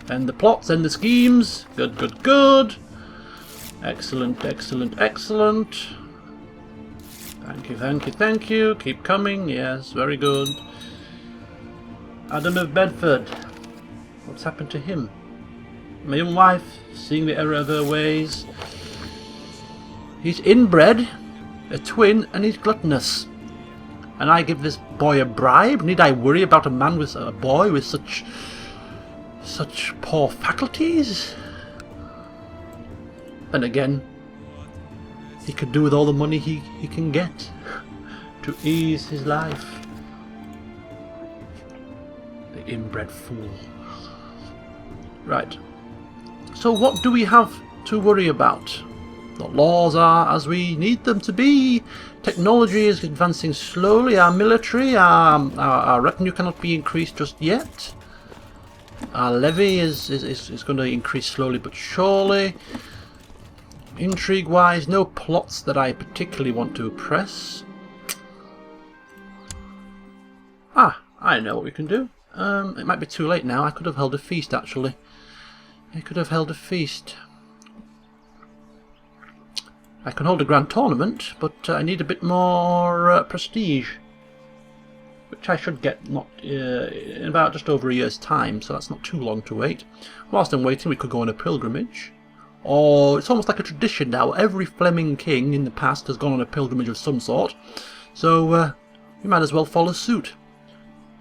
End the plots, end the schemes. Good, good, good. Excellent, excellent, excellent. Thank you, thank you, thank you. Keep coming. Yes, very good. Adam of Bedford. What's happened to him? My young wife, seeing the error of her ways. He's inbred, a twin, and he's gluttonous. And I give this boy a bribe? Need I worry about a man with a boy with such poor faculties? And again, he could do with all the money he can get to ease his life. The inbred fool. Right. So what do we have to worry about? The laws are as we need them to be. Technology is advancing slowly. Our military, our retinue cannot be increased just yet. Our levy is going to increase slowly but surely. Intrigue-wise, no plots that I particularly want to press. Ah, I know what we can do. It might be too late now. I could have held a feast, actually. I could have held a feast. I can hold a grand tournament, but I need a bit more prestige. Which I should get in about just over a year's time, so that's not too long to wait. Whilst I'm waiting, we could go on a pilgrimage. Or it's almost like a tradition now. Every Fleming king in the past has gone on a pilgrimage of some sort. So we might as well follow suit.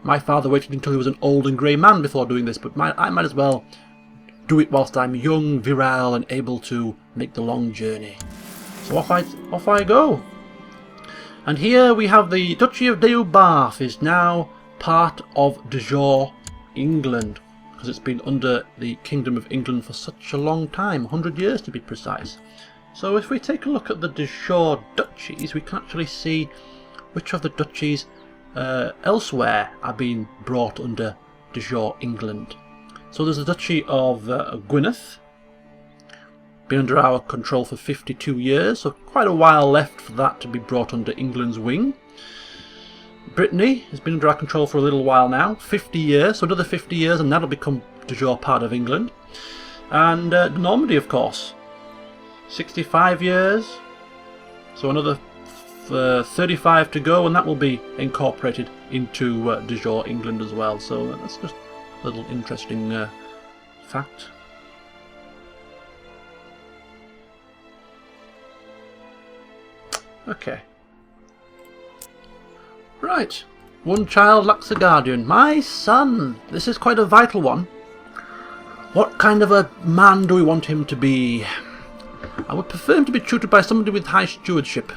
My father waited until he was an old and grey man before doing this, but I might as well do it whilst I'm young, virile, and able to make the long journey. So off I go. And here we have the Duchy of Deobarth is now part of de jure England, because it's been under the Kingdom of England for such a long time, 100 years to be precise. So if we take a look at the de jure duchies, we can actually see which of the duchies elsewhere are being brought under de jure England. So there's the Duchy of Gwynedd, been under our control for 52 years, so quite a while left for that to be brought under England's wing. Brittany has been under our control for a little while now, 50 years, so another 50 years and that'll become de jure part of England. And Normandy, of course, 65 years, so another 35 to go, and that will be incorporated into de jure England as well. So that's just a little interesting fact. Okay. Right. One child lacks a guardian. My son! This is quite a vital one. What kind of a man do we want him to be? I would prefer him to be tutored by somebody with high stewardship,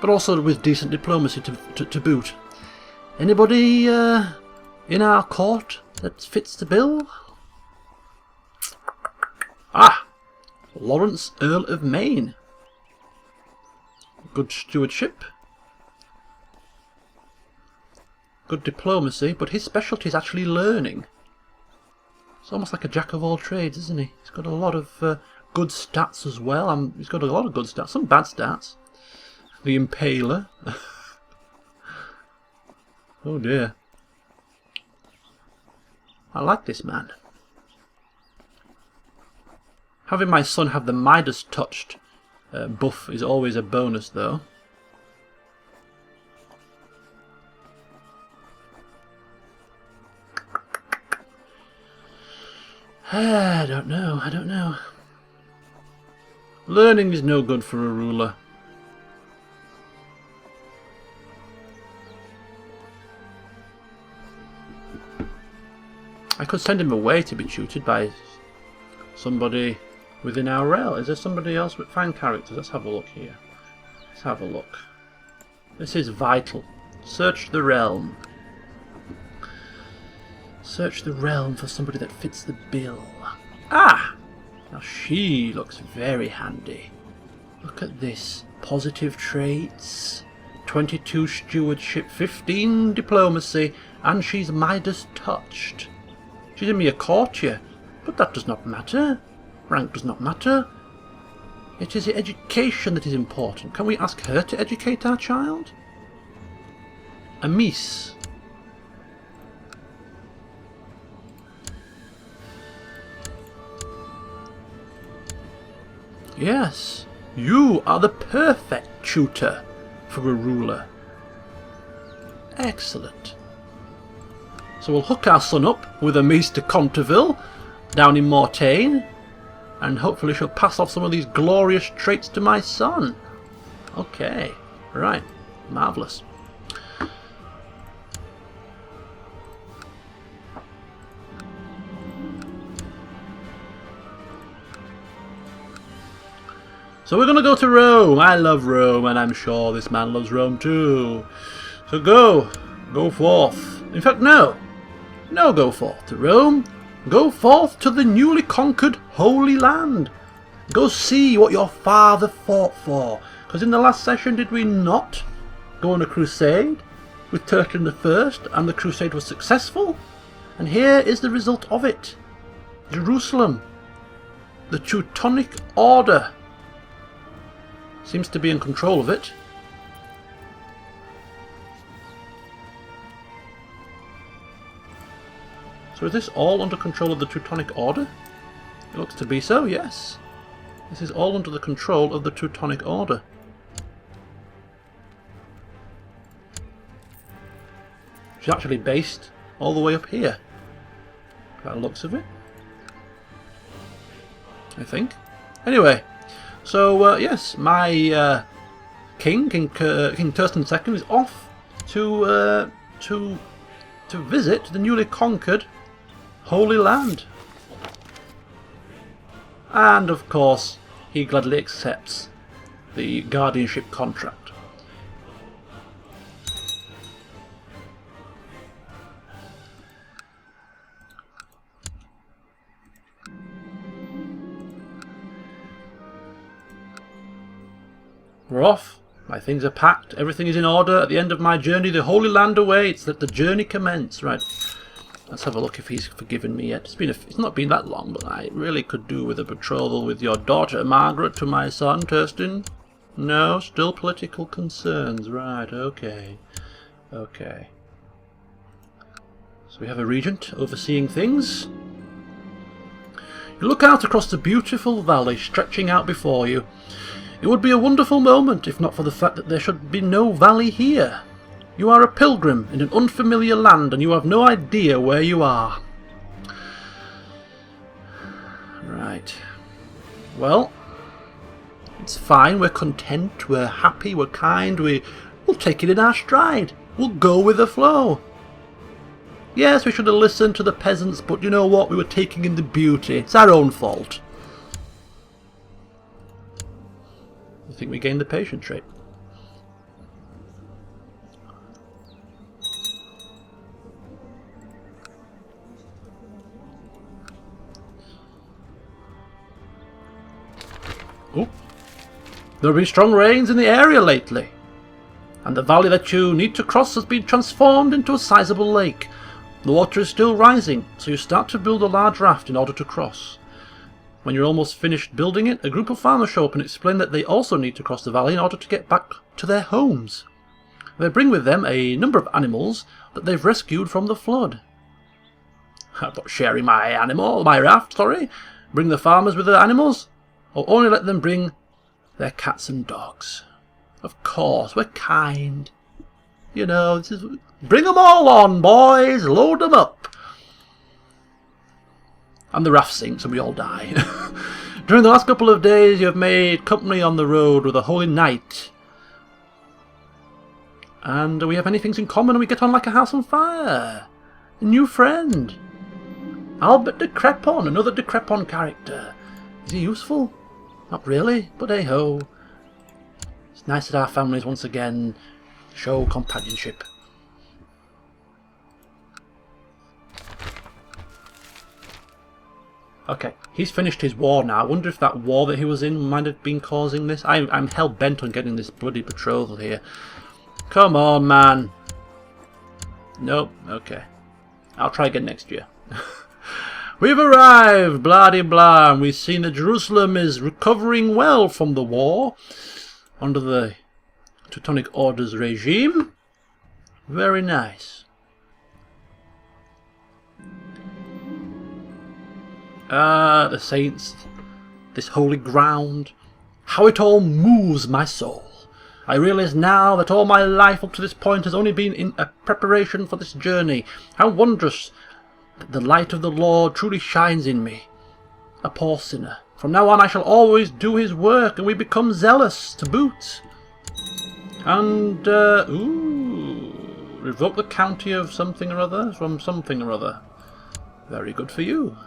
but also with decent diplomacy to boot. Anybody in our court that fits the bill? Ah! Lawrence, Earl of Maine. Good stewardship. Good diplomacy, but his specialty is actually learning. It's almost like a jack of all trades, isn't he? He's got a lot of good stats as well. He's got a lot of good stats, some bad stats. The Impaler. Oh dear. I like this man. Having my son have the Midas touched buff is always a bonus, though. I don't know. Learning is no good for a ruler. I could send him away to be tutored by somebody within our realm. Is there somebody else with fine characters? Let's have a look here. Let's have a look. This is vital. Search the realm. Search the realm for somebody that fits the bill. Ah! Now she looks very handy. Look at this. Positive traits. 22 stewardship, 15 diplomacy, and she's Midas touched. She's a mere courtier, but that does not matter. Rank does not matter. It is the education that is important. Can we ask her to educate our child? A miss. Yes, you are the perfect tutor for a ruler. Excellent. So we'll hook our son up with a Maester Conteville down in Mortain, and hopefully she'll pass off some of these glorious traits to my son. Okay, right, marvellous. So we're going to go to Rome. I love Rome, and I'm sure this man loves Rome too. So go forth. In fact, no, go forth to Rome. Go forth to the newly conquered Holy Land. Go see what your father fought for. Because in the last session, did we not go on a crusade with Turstin I, and the crusade was successful? And here is the result of it. Jerusalem. The Teutonic Order seems to be in control of it. So is this all under control of the Teutonic Order? It looks to be so, yes. This is all under the control of the Teutonic Order. She's actually based all the way up here, by the looks of it, I think. Anyway, so yes, my King Turstin II, is off to visit the newly conquered Holy Land, and of course he gladly accepts the guardianship contract. We're off. My things are packed. Everything is in order. At the end of my journey, the Holy Land awaits. Let the journey commence. Right. Let's have a look if he's forgiven me yet. It's not been that long, but I really could do with a betrothal with your daughter Margaret to my son Turstin. No, still political concerns. Right. Okay. Okay. So we have a regent overseeing things. You look out across the beautiful valley stretching out before you. It would be a wonderful moment if not for the fact that there should be no valley here. You are a pilgrim in an unfamiliar land and you have no idea where you are. Right. Well, it's fine. We're content, we're happy, we're kind, we'll take it in our stride. We'll go with the flow. Yes, we should have listened to the peasants, but you know what? We were taking in the beauty. It's our own fault. I think we gained the patient trait. Oh, there have been strong rains in the area lately, and the valley that you need to cross has been transformed into a sizable lake. The water is still rising, so you start to build a large raft in order to cross. When you're almost finished building it, a group of farmers show up and explain that they also need to cross the valley in order to get back to their homes. They bring with them a number of animals that they've rescued from the flood. I'm not sharing my raft, sorry. Bring the farmers with their animals, or only let them bring their cats and dogs. Of course, we're kind. You know, bring them all on, boys, load them up. And the raft sinks and we all die. During the last couple of days you have made company on the road with a holy knight. And we have many things in common and we get on like a house on fire. A new friend. Albert de Crepon, another de Crepon character. Is he useful? Not really, but hey ho. It's nice that our families once again show companionship. Okay, he's finished his war now. I wonder if that war that he was in might have been causing this. I'm hell-bent on getting this bloody betrothal here. Come on, man. Nope, okay. I'll try again next year. We've arrived, blah-de-blah, and we've seen that Jerusalem is recovering well from the war under the Teutonic Order's regime. Very nice. The saints, this holy ground, How it all moves my soul. I realize now that all my life up to this point has only been in a preparation for this journey. How wondrous that the light of the Lord truly shines in me, a poor sinner. From now on I shall always do his work, and we become zealous to boot. And, revoke the county of something or other from something or other. Very good for you.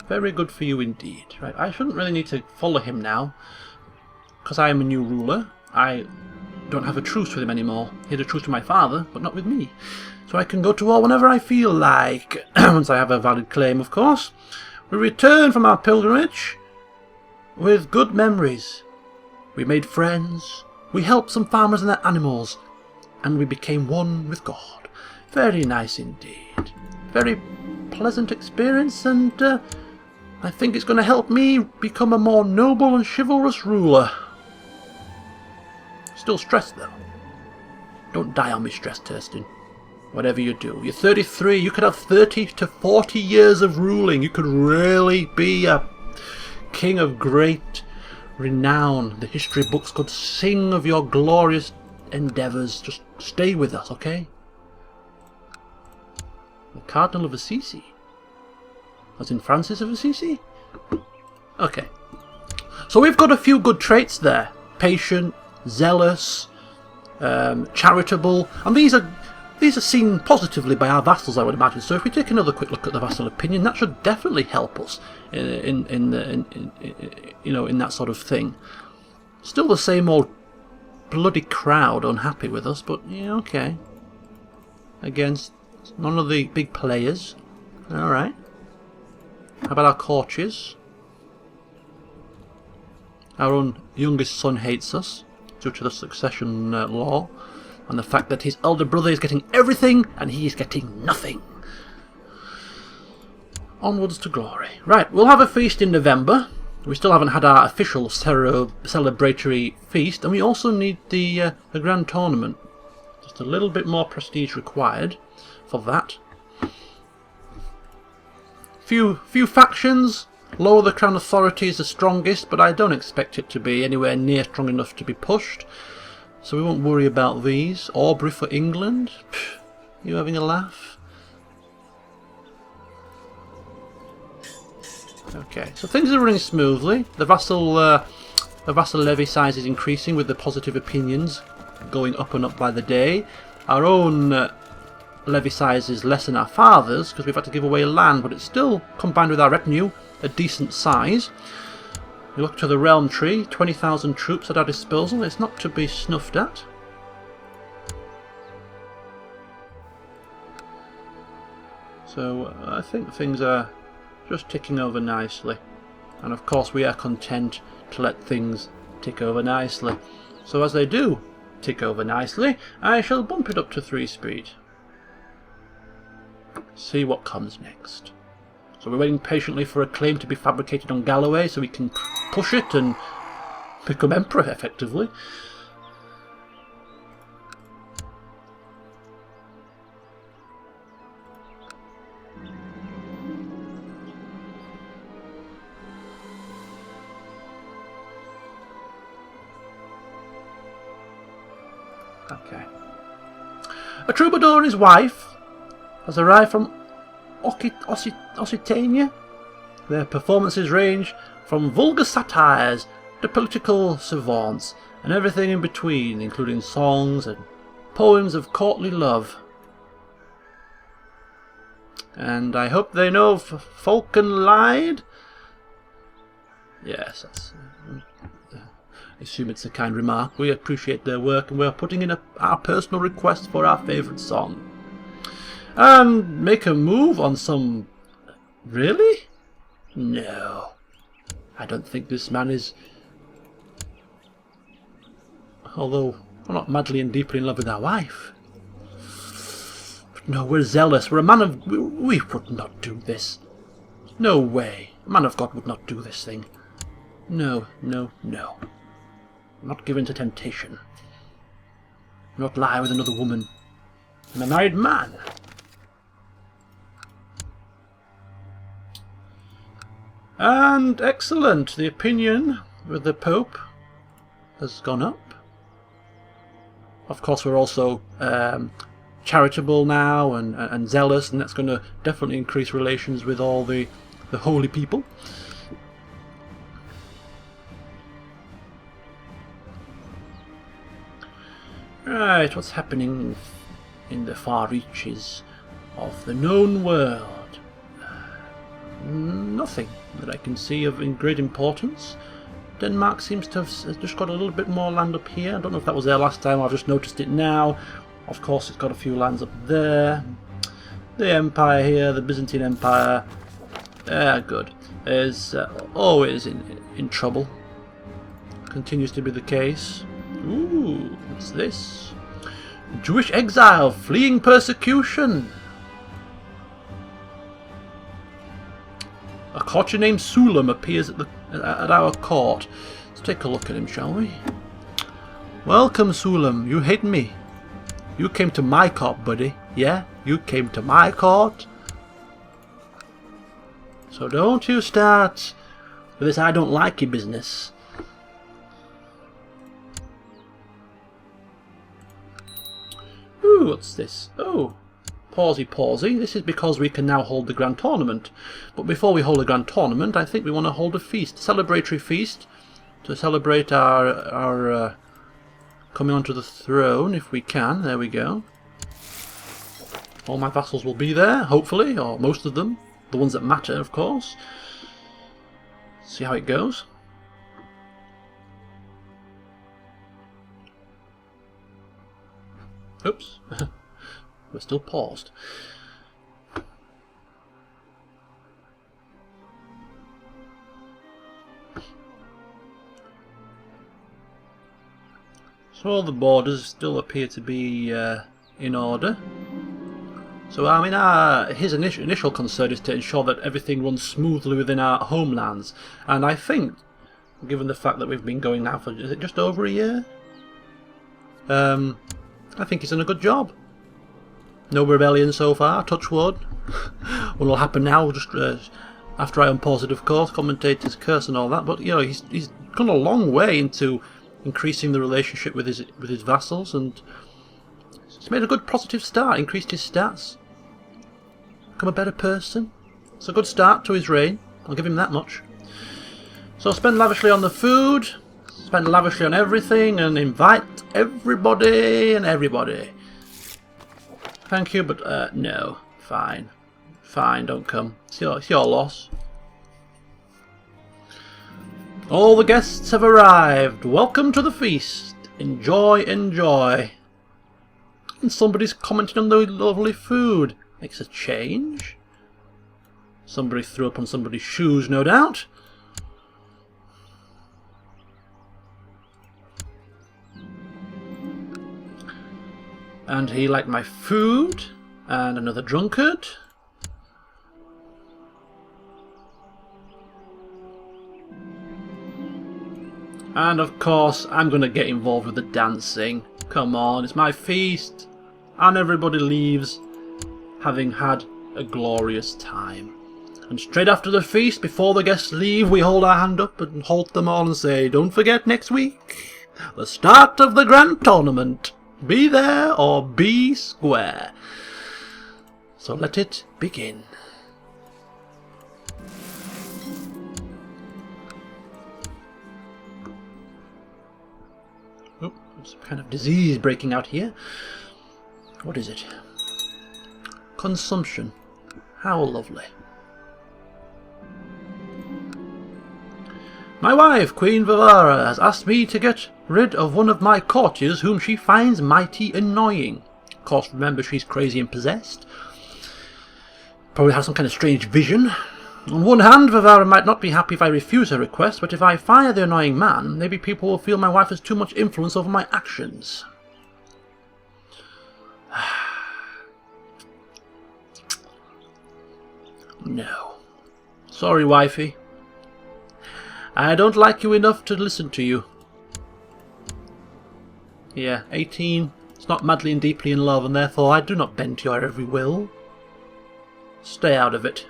Very good for you indeed. Right, I shouldn't really need to follow him now, because I am a new ruler. I don't have a truce with him anymore. He had a truce with my father, but not with me. So I can go to war whenever I feel like, once I have a valid claim, of course. We return from our pilgrimage with good memories. We made friends, we helped some farmers and their animals, and we became one with God. Very nice indeed. Very pleasant experience, and I think it's going to help me become a more noble and chivalrous ruler. Still stressed though. Don't die on me stress, Turstin. Whatever you do. You're 33, you could have 30 to 40 years of ruling. You could really be a king of great renown. The history books could sing of your glorious endeavours. Just stay with us, okay? The Cardinal of Assisi? As in Francis of Assisi? Okay. So we've got a few good traits there. Patient, zealous, charitable, and these are seen positively by our vassals, I would imagine. So if we take another quick look at the vassal opinion, that should definitely help us in that sort of thing. Still the same old bloody crowd unhappy with us, but yeah, okay. Against none of the big players. All right. How about our courtiers? Our own youngest son hates us due to the succession law, and the fact that his elder brother is getting everything and he is getting nothing. Onwards to glory. Right, we'll have a feast in November. We still haven't had our official celebratory feast, and we also need the grand tournament. Just a little bit more prestige required for that. Few factions. Lower the Crown Authority is the strongest, but I don't expect it to be anywhere near strong enough to be pushed. So we won't worry about these. Aubrey for England? Pfft, you having a laugh? Okay, so things are running smoothly. The vassal levy size is increasing with the positive opinions going up and up by the day. Our own levy size is less than our father's because we've had to give away land, but it's still, combined with our retinue, a decent size. We look to the realm tree, 20,000 troops at our disposal. It's not to be snuffed at. So I think things are just ticking over nicely. And of course we are content to let things tick over nicely. So as they do tick over nicely, I shall bump it up to 3 speed. See what comes next. So we're waiting patiently for a claim to be fabricated on Galloway so we can push it and become emperor effectively. Okay. A troubadour and his wife has arrived from Occitania. Their performances range from vulgar satires to political savants and everything in between, including songs and poems of courtly love. And I hope they know Falcon lied. Yes, that's, I assume it's a kind remark. We appreciate their work and we are putting in our personal request for our favourite song. And make a move on some... Really? No. I don't think this man is... Although, we're not madly and deeply in love with our wife. But no, we're zealous. We're a man of... We would not do this. No way. A man of God would not do this thing. No, no, no. I'm not given to temptation. I'm not lie with another woman. I'm a married man. And excellent. The opinion with the Pope has gone up. Of course, we're also charitable now and zealous, and that's going to definitely increase relations with all the holy people. Right, what's happening in the far reaches of the known world? Nothing that I can see of in great importance. Denmark seems to have just got a little bit more land up here. I don't know if that was there last time, I've just noticed it now. Of course, it's got a few lands up there. The Empire here, the Byzantine Empire, good, is always in trouble. Continues to be the case. Ooh, what's this? Jewish exile fleeing persecution. A courtier named Sulam appears at our court. Let's take a look at him, shall we? Welcome, Sulam. You hate me. You came to my court, buddy. Yeah, you came to my court. So don't you start with this I don't like you business. Ooh, what's this? Oh, pausey. This is because we can now hold the Grand Tournament. But before we hold the Grand Tournament, I think we want to hold a feast, celebratory feast, to celebrate our coming onto the throne, if we can. There we go. All my vassals will be there, hopefully, or most of them. The ones that matter, of course. See how it goes. Oops. We're still paused. So all the borders still appear to be in order. So I mean, his initial concern is to ensure that everything runs smoothly within our homelands. And I think, given the fact that we've been going now for, is it just over a year? I think he's done a good job. No rebellion so far, touch wood. What will happen now, just after I unpause it, of course, commentator's curse and all that, but you know, he's gone a long way into increasing the relationship with his vassals, and he's made a good positive start, increased his stats, become a better person. It's a good start to his reign, I'll give him that much. So spend lavishly on the food, spend lavishly on everything, and invite everybody and everybody. Thank you, but no. Fine. Fine, don't come. It's your loss. All the guests have arrived. Welcome to the feast. Enjoy, enjoy. And somebody's commenting on the lovely food. Makes a change. Somebody threw up on somebody's shoes, no doubt. And he liked my food. And another drunkard. And of course, I'm going to get involved with the dancing. Come on, it's my feast. And everybody leaves, having had a glorious time. And straight after the feast, before the guests leave, we hold our hand up and halt them all and say, don't forget next week, the start of the Grand Tournament. Be there or be square. So let it begin. Oh, there's some kind of disease breaking out here. What is it? Consumption. How lovely. My wife, Queen Vivara, has asked me to get rid of one of my courtiers whom she finds mighty annoying. Of course, remember, she's crazy and possessed. Probably has some kind of strange vision. On one hand, Vivara might not be happy if I refuse her request, but if I fire the annoying man, maybe people will feel my wife has too much influence over my actions. No. Sorry, wifey. I don't like you enough to listen to you. Yeah, 18. It's not madly and deeply in love, and therefore I do not bend to your every will. Stay out of it.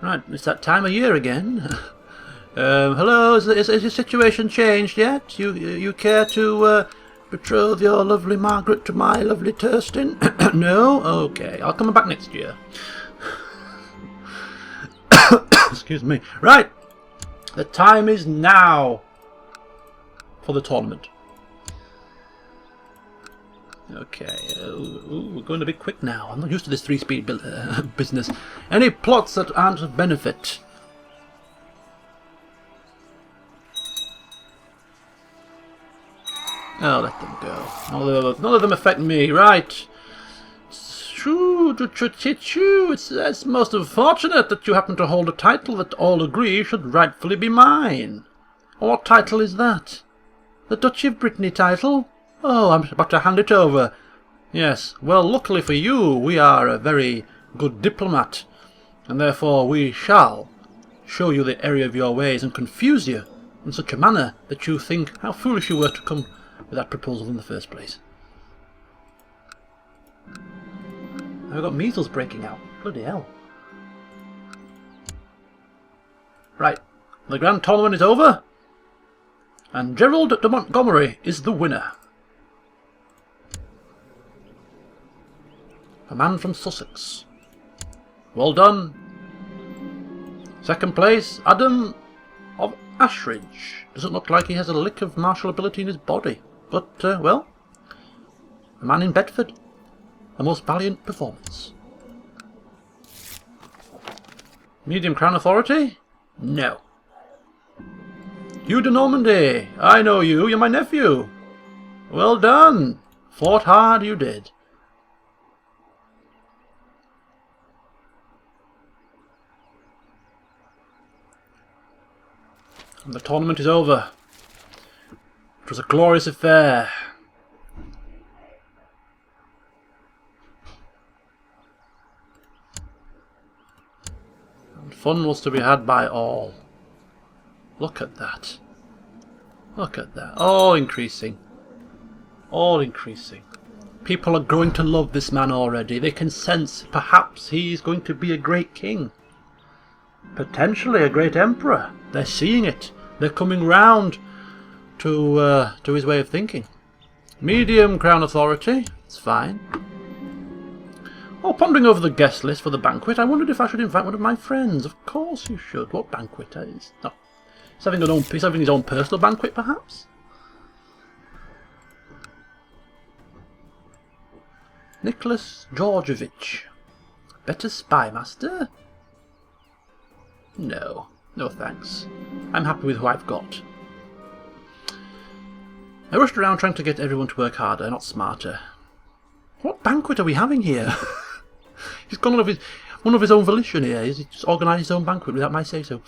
Right, it's that time of year again. Hello, is your situation changed yet? You care to betroth your lovely Margaret to my lovely Turstin? No? Okay, I'll come back next year. Excuse me. Right, the time is now for the tournament. Okay, we're going a bit quick now. I'm not used to this 3-speed business. Any plots that aren't of benefit? Oh, let them go. None of them affect me, right? It's most unfortunate that you happen to hold a title that all agree should rightfully be mine. What title is that? The Duchy of Brittany title? Oh, I'm about to hand it over. Yes, well, luckily for you, we are a very good diplomat, and therefore we shall show you the error of your ways and confuse you in such a manner that you think how foolish you were to come with that proposal in the first place. I've got measles breaking out. Bloody hell. Right, the grand tournament is over, and Gerald de Montgomery is the winner. A man from Sussex. Well done. Second place, Adam of Ashridge. Doesn't look like he has a lick of martial ability in his body. But, well, a man in Bedford. A most valiant performance. Medium Crown Authority? No. Hugh de Normandy. I know you. You're my nephew. Well done. Fought hard, you did. And the tournament is over. It was a glorious affair. And fun was to be had by all. Look at that. Look at that. All increasing. All increasing. People are growing to love this man already. They can sense perhaps he's going to be a great king. Potentially a great emperor. They're seeing it. They're coming round to his way of thinking. Medium Crown Authority. It's fine. Oh, pondering over the guest list for the banquet, I wondered if I should invite one of my friends. Of course you should. What banquet? He's having his own personal banquet, perhaps? Nicholas Georgievich. Better spymaster? No. No thanks. I'm happy with who I've got. I rushed around trying to get everyone to work harder, not smarter. What banquet are we having here? He's gone one of his own volition here. He's just organised his own banquet without my say-so.